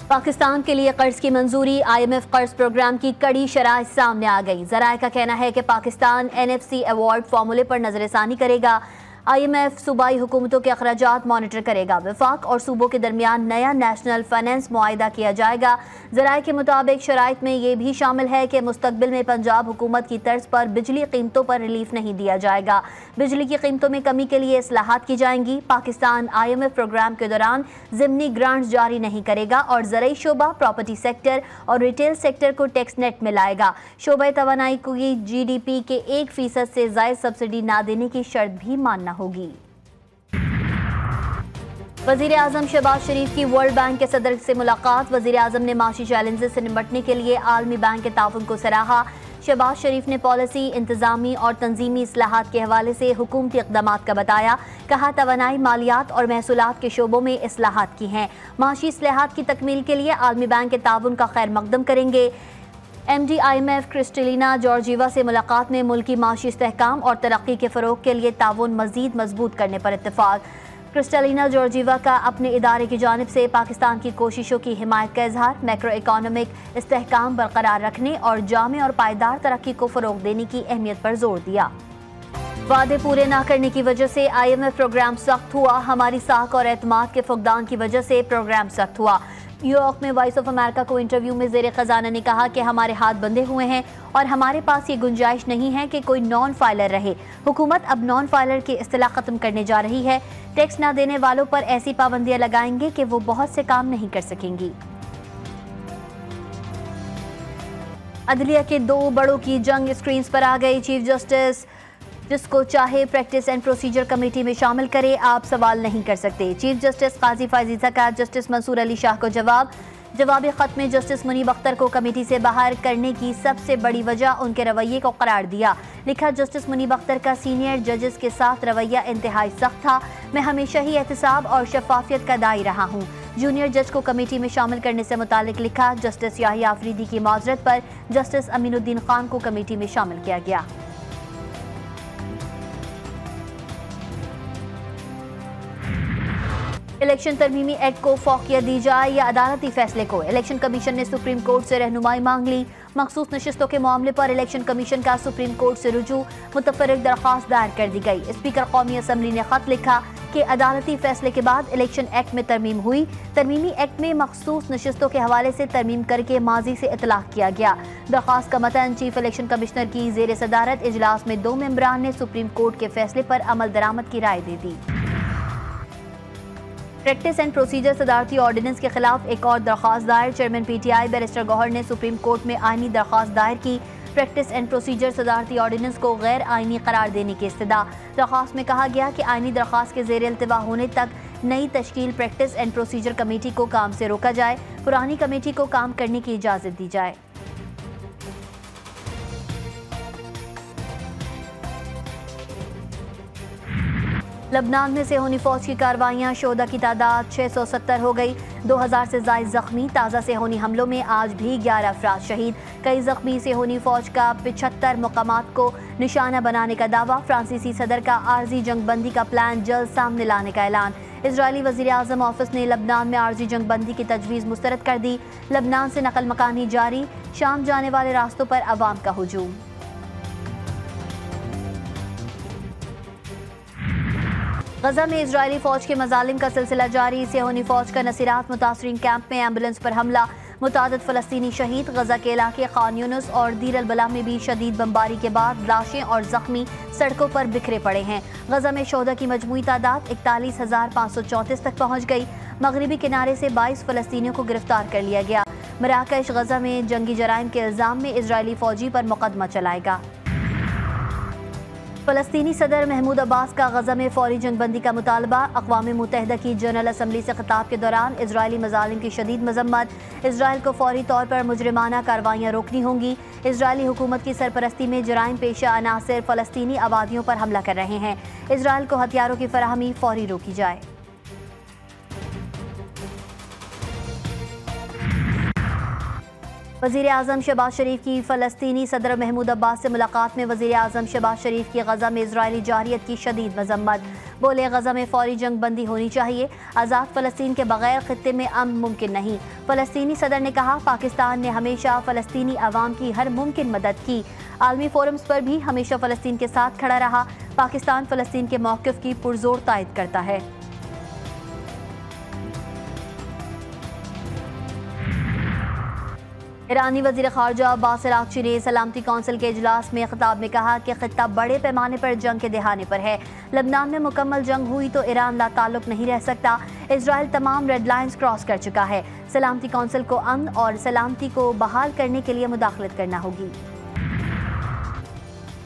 पाकिस्तान के लिए कर्ज की मंजूरी, IMF कर्ज प्रोग्राम की कड़ी शराइत सामने आ गई। ज़राए का कहना है कि पाकिस्तान NFC अवार्ड फार्मूले पर नजरसानी करेगा। IMF सूबाई हुकूमतों के अखराजात मॉनिटर करेगा। वफाक और सूबों के दरमियान नया नेशनल फाइनेंस मुआहिदा किया जाएगा। ज़राए के मुताबिक शराइत में ये भी शामिल है कि मुस्तकबिल में पंजाब हुकूमत की तर्ज पर बिजली कीमतों पर रिलीफ नहीं दिया जाएगा। बिजली की कीमतों में कमी के लिए इस्लाहात की जाएंगी। पाकिस्तान IMF प्रोग्राम के दौरान ज़िमनी ग्रांट्स जारी नहीं करेगा और ज़रई शोबा, प्रॉपर्टी सेक्टर और रिटेल सेक्टर को टैक्स नेट में लाएगा। शोबा तवानाई को GDP के 1% से ज़ायद सब्सिडी ना देने की शर्त भी मानना होगी। वज़ीर आज़म शहबाज शरीफ की वर्ल्ड बैंक के सदर से मुलाकात। वज़ीर आज़म ने माशी चैलेंजेस से निपटने के लिए आलमी बैंक के ताउन को सराहा। शहबाज शरीफ ने पॉलिसी, इंतजामी और तंजीमी इस्लाहात के हवाले से हुकूमती इक़दामात का बताया। कहा तवानाई, मालियात और महसूलात के शोबों में इस्लाहात की हैं। माशी इस्लाहात की तकमील के लिए आलमी बैंक के ताउन का खैर मकदम करेंगे। MD IMF क्रिस्टलिना जॉर्जीवा से मुलाकात में मुल्की माशी इस्तेहकाम और तरक्की के फ़रोग के लिए ताउन मज़ीद मजबूत करने पर इत्तेफाक। क्रिस्टलिना जॉर्जीवा का अपने इदारे की जानिब से पाकिस्तान की कोशिशों की हिमायत का इजहार, मैक्रो इकोनॉमिक इस्तेहकाम बरकरार रखने और जामे और पायदार तरक्की को फ़रोग देने की अहमियत पर जोर दिया। वादे पूरे न करने की वजह से IMF प्रोग्राम सख्त हुआ। हमारी साख और एतमाद के फुकदान की वजह से प्रोग्राम सख्त हुआ। न्यूयॉर्क में वॉइस ऑफ अमेरिका को इंटरव्यू में ज़ेरे खजाना ने कहा कि हमारे हाथ बंधे हुए हैं और हमारे पास ये गुंजाइश नहीं है कि कोई नॉन फाइलर रहे। हुकूमत अब नॉन फाइलर की इस्तिलाह ख़त्म करने जा रही है। टैक्स ना देने वालों पर ऐसी पाबंदियां लगाएंगे कि वो बहुत से काम नहीं कर सकेंगी। अदलिया के 2 बड़ों की जंग स्क्रीन पर आ गई। चीफ जस्टिस जिसको चाहे प्रैक्टिस एंड प्रोसीजर कमेटी में शामिल करे, आप सवाल नहीं कर सकते। चीफ जस्टिस काजी फाजीजा का जस्टिस मंसूर अली शाह को जवाबी खत में जस्टिस मुनीब अख्तर को कमेटी से बाहर करने की सबसे बड़ी वजह उनके रवैये को करार दिया। लिखा, जस्टिस मुनीब अख्तर का सीनियर जजेस के साथ रवैया इंतहाई सख्त था। मैं हमेशा ही एहतसाब और शफाफियत का दाई रहा हूँ। जूनियर जज को कमेटी में शामिल करने से मुतालिक लिखा, जस्टिस याहिया आफरीदी की माजरत पर जस्टिस अमीनुद्दीन खान को कमेटी में शामिल किया गया। इलेक्शन तरमीमी एक्ट को फौकियत दी जाए या अदालती फैसले को। इलेक्शन कमीशन ने सुप्रीम कोर्ट से रहनुमाई मांग ली। मखसूस नशिस्तों के मामले पर इलेक्शन कमीशन का सुप्रीम कोर्ट से रुजू, मुतफर्रिक दरख्वास्त दायर कर दी गई। स्पीकर कौमी असम्बली ने खत लिखा कि अदालती फैसले के बाद इलेक्शन एक्ट में तरमीम हुई। तरमीमी एक्ट में मखसूस नशिस्तों के हवाले से तरमीम करके माजी से इतलाक किया गया। दरख्वास्त का मतन चीफ इलेक्शन कमिश्नर की जेर सदारत इजलास में 2 मेंबरान ने सुप्रीम कोर्ट के फैसले पर अमल दरामद की राय दे दी। प्रैक्टिस एंड प्रोसीजर सदारती ऑर्डिनेंस के खिलाफ एक और दरख्वास्त दायर। चेयरमैन PTI बैरिस्टर गौहर ने सुप्रीम कोर्ट में आईनी दरख्वास्त दायर की। प्रैक्टिस एंड प्रोसीजर सदारती ऑर्डिनेंस को गैर आईनी करार देने की इस्तदा। दरख्वास्त में कहा गया कि आईनी दरख्वास्त के ज़ेर इल्तिवा होने तक नई तश्कील प्रैक्टिस एंड प्रोसीजर कमेटी को काम से रोका जाए, पुरानी कमेटी को काम करने की इजाज़त दी जाए। लबनान में सेहोनी फौज की कार्रवाइयाँ, शोहदा की तादाद 670 हो गई। 2000 से ज़ायद जख्मी। ताज़ा सेहोनी हमलों में आज भी 11 अफराद शहीद। कई जख्मी। सेहोनी फौज का 75 मकामात को निशाना बनाने का दावा। फ्रांसीसी सदर का आर्जी जंगबंदी का प्लान जल्द सामने लाने का ऐलान। इजरायली वज़ीर आज़म ऑफिस ने लबनान में आर्जी जंगबंदी की तजवीज़ मुस्तरद कर दी। लबनान से नकल मकानी जारी। शाम जाने वाले रास्तों पर अवाम का हुजूम। गजा में इजरायली फौज के मजालिम का सिलसिला जारी। सेहोनी फौज का नसीरात मुतासरीन कैंप में एम्बुलेंस पर हमला, मुतादिद फ़लस्तीनी शहीद। गजा के इलाके खान यूनुस और दीर अल बला में भी शदीद बमबारी के बाद लाशें और जख्मी सड़कों पर बिखरे पड़े हैं। गजा में शोहदा की मजमूई तादाद 41,534 तक पहुँच गई। मगरबी किनारे से 22 फ़लस्तीनियों को गिरफ्तार कर लिया गया। मराकश गजा में जंगी जराइम के इल्ज़ाम में इजरायली फौजी पर मुकदमा चलाएगा। फ़लस्तीनी सदर महमूद अब्बास का गजा में फौरी जंगबंदी का मुतालबा। अक़वाम मुत्तहिदा की जनरल असम्बली से खिताब के दौरान इजरायली मज़ालिम की शदीद मजम्मत। इजराइल को फौरी तौर पर मुजरिमाना कार्रवाइयाँ रोकनी होंगी। इजरायली हुकूमत की सरपरस्ती में जराइम पेशा अनासर फ़लस्तीनी आबादियों पर हमला कर रहे हैं। इजराइल को हथियारों की फराहमी फौरी रोकी जाए। वज़ीर आज़म शहबाज शरीफ की फ़लस्तीनी सदर महमूद अब्बास से मुलाकात में वज़ीर आज़म शहबाज शरीफ की गजा में इजरायली जारियत की शदीद मजम्मत। बोले गजा में फौरी जंग बंदी होनी चाहिए, आज़ाद फ़लस्तीन के बगैर खित्ते में अमन मुमकिन नहीं। फ़लस्तीनी सदर ने कहा पाकिस्तान ने हमेशा फ़लस्तीनी अवाम की हर मुमकिन मदद की, आलमी फोरम्स पर भी हमेशा फ़लस्तीन के साथ खड़ा रहा। पाकिस्तान फ़लस्तीन के मौक़िफ़ की पुरज़ोर तायद करता है। ईरानी वज़ीर ख़ारजा अब्बास अराग़ची ने सलामती कौंसिल के इजलास में ख़िताब में कहा कि ख़ित्ता बड़े पैमाने पर जंग के दहाने पर है। लबनान में मुकम्मल जंग हुई तो ईरान लाताल्लुक़ नहीं रह सकता। इजराइल तमाम रेड लाइन्स क्रॉस कर चुका है। सलामती कौंसिल को अमन और सलामती को बहाल करने के लिए मुदाखलत करना होगी।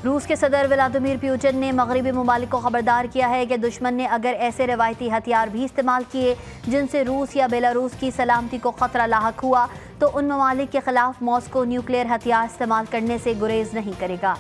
रूस के सदर व्लादिमीर पुतिन ने मगरबी ममालिक को खबरदार किया है कि दुश्मन ने अगर ऐसे रवायती हथियार भी इस्तेमाल किए जिनसे रूस या बेलारूस की सलामती को खतरा लाहक हुआ तो उन ममालिक के खिलाफ मॉस्को न्यूक्लियर हथियार इस्तेमाल करने से गुरेज नहीं करेगा।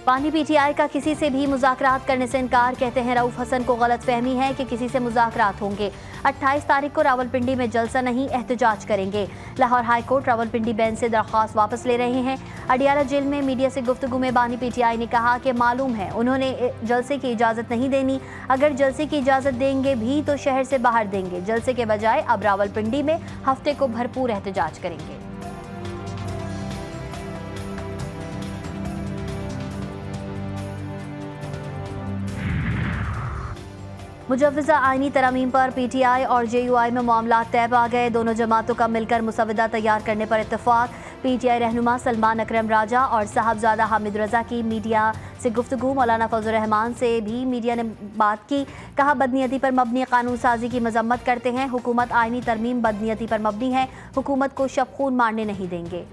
पानी पीटीआई का किसी से भी मुज़ाकरात करने से इनकार, कहते हैं रऊफ हसन को गलत फहमी है कि किसी से मुज़ाकरात होंगे। 28 तारीख को रावलपिंडी में जलसा नहीं, एहतजाज करेंगे। Lahore high court Rawalpindi bench से दरख्वास्त वापस ले रहे हैं। अडियाला जेल में मीडिया से गुफ्तगू में बानी पीटीआई ने कहा कि मालूम है उन्होंने जलसे की इजाज़त नहीं देनी, अगर जलसे की इजाज़त देंगे भी तो शहर से बाहर देंगे। जलसे के बजाय अब रावलपिंडी में हफ्ते को भरपूर एहतजाज करेंगे। मुजव्वज़ा आईनी तरमीम पर पीटीआई और जेयूआई में मामला तय आ गए। दोनों जमातों का मिलकर मुसवदा तैयार करने पर इत्तेफाक। पीटीआई रहनुमा सलमान अकरम राजा और साहबजादा हामिद रजा की मीडिया से गुफ्तगू। मौलाना फजल रहमान से भी मीडिया ने बात की, कहा बदनीयती पर मबनी कानून साजी की मजम्मत करते हैं। हुकूमत आईनी तरमीम बदनीयती पर मबनी है, हुकूमत को शब खून मारने नहीं देंगे।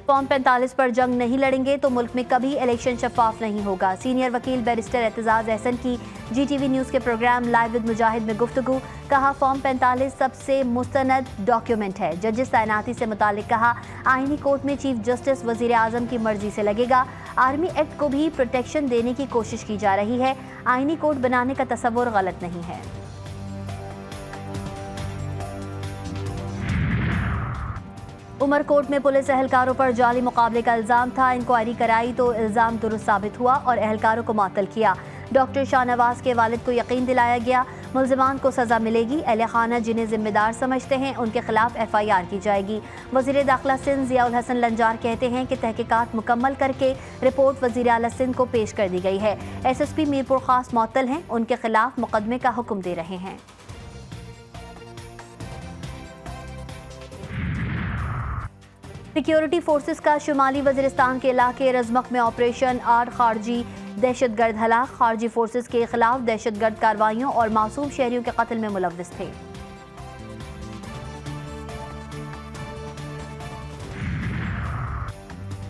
फॉर्म 45 पर जंग नहीं लड़ेंगे तो मुल्क में कभी इलेक्शन शफाफ नहीं होगा। सीनियर वकील बैरिस्टर एतजाज अहसन की GTV न्यूज़ के प्रोग्राम लाइव विद मुजाहिद में गुफ्तगू। कहा फॉर्म 45 सबसे मुस्तनद डॉक्यूमेंट है। जजेस तैनाती से मुतालिक कहा आईनी कोर्ट में चीफ जस्टिस वजीर आजम की मर्जी से लगेगा। आर्मी एक्ट को भी प्रोटेक्शन देने की कोशिश की जा रही है। आईनी कोर्ट बनाने का तसव्वुर गलत नहीं है। उमरकोट में पुलिस एहलकारों पर जाली मुकाबले का इल्ज़ाम था। इंक्वायरी कराई तो इल्ज़ाम दुरुस्त साबित हुआ और एहलकारों को मुअत्तल किया। डॉक्टर शाहनवाज के वालिद को यकीन दिलाया गया मुल्ज़िमान को सज़ा मिलेगी। अहले खाना जिन्हें जिम्मेदार समझते हैं उनके खिलाफ FIR की जाएगी। वज़ीर दाखिला सिंध ज़ियाउल हसन लंजार कहते हैं कि तहकीकात मुकम्मल करके रिपोर्ट वज़ीर आला सिंध को पेश कर दी गई है। SSP मीरपुर खास मुअत्तल हैं, उनके खिलाफ मुकदमे का हुक्म दे रहे हैं। सिक्योरिटी फोर्सेस का शुमाली वज़ीरिस्तान के इलाके रज़मक में ऑपरेशन 8 खारजी दहशतगर्द हलाक। खारजी फोर्सेस के खिलाफ दहशतगर्द कार्रवाइयों और मासूम शहरियों के कत्ल में मुलव्विस थे।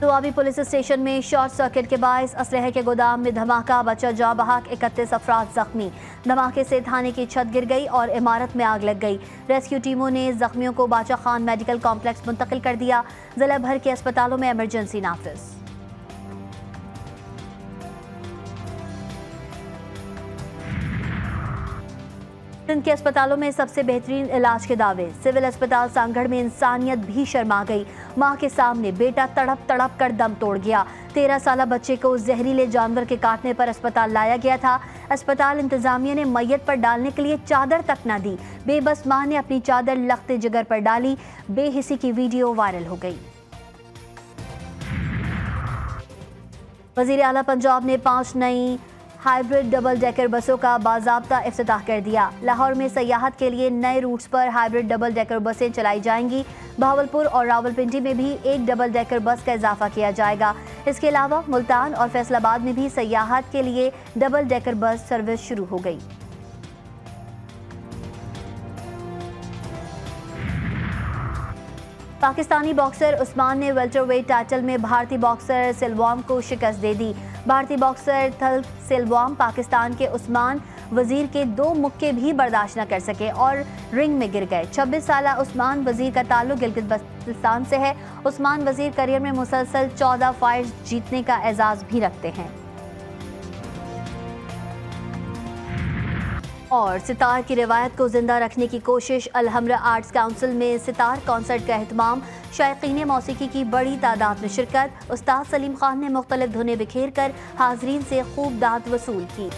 दुआबी पुलिस स्टेशन में शॉर्ट सर्किट के बायस असलहे के गोदाम में धमाका, बचा जाँ बहक, 31 अफराद जख्मी। धमाके से थाने की छत गिर गई और इमारत में आग लग गई। रेस्क्यू टीमों ने जख्मियों को बाचा खान मेडिकल कॉम्प्लेक्स मुंतकिल कर दिया। जिला भर के अस्पतालों में इमरजेंसी नाफिज। सिंध के अस्पतालों में सबसे बेहतरीन इलाज के दावे। सिविल अस्पताल सांगढ़ में इंसानियत भी शर्मा गई। मां के सामने बेटा तड़प तड़प कर दम तोड़ गया। 13 साला बच्चे को जहरीले जानवर के काटने पर अस्पताल लाया गया था। अस्पताल इंतजामिया ने मैयत पर डालने के लिए चादर तक न दी। बेबस मां ने अपनी चादर लख्ते जिगर पर डाली। बेहिसी की वीडियो वायरल हो गई। वजीर आला पंजाब ने 5 नई हाइब्रिड डबल डेकर बसों का बाज़ाब्ता इफ्तिताह कर दिया। लाहौर में सयाहत के लिए नए रूट्स पर हाइब्रिड डबल डेकर बसें चलाई जाएंगी। बहावलपुर और रावलपिंडी में भी एक डबल डेकर बस का इजाफा किया जाएगा। इसके अलावा मुल्तान और फैसलाबाद में भी सयाहत के लिए डबल डेकर बस सर्विस शुरू हो गई। पाकिस्तानी बॉक्सर उस्मान ने वेल्टरवेट टाइटल में भारतीय बॉक्सर सिल्वाम को शिकस्त दे दी। भारतीय बॉक्सर थल सिल्वाम पाकिस्तान के उस्मान वजीर के 2 मुक्के भी बर्दाश्त न कर सके और रिंग में गिर गए। 26 साला उस्मान वजीर का ताल्लुक गिलगित बल्तिस्तान से है। उस्मान वजीर करियर में मुसलसल 14 फाइट्स जीतने का एजाज भी रखते हैं। और सितार की रिवायत को जिंदा रखने की कोशिश। अलहम्रा आर्ट्स काउंसिल में सितार कॉन्सर्ट का एहतमाम। शायकीन मौसीकी की बड़ी तादाद में शिरकत। उस्ताद सलीम खान ने मुख्तलिफ धुनें बिखेर कर हाजरीन से खूब दाद वसूल की।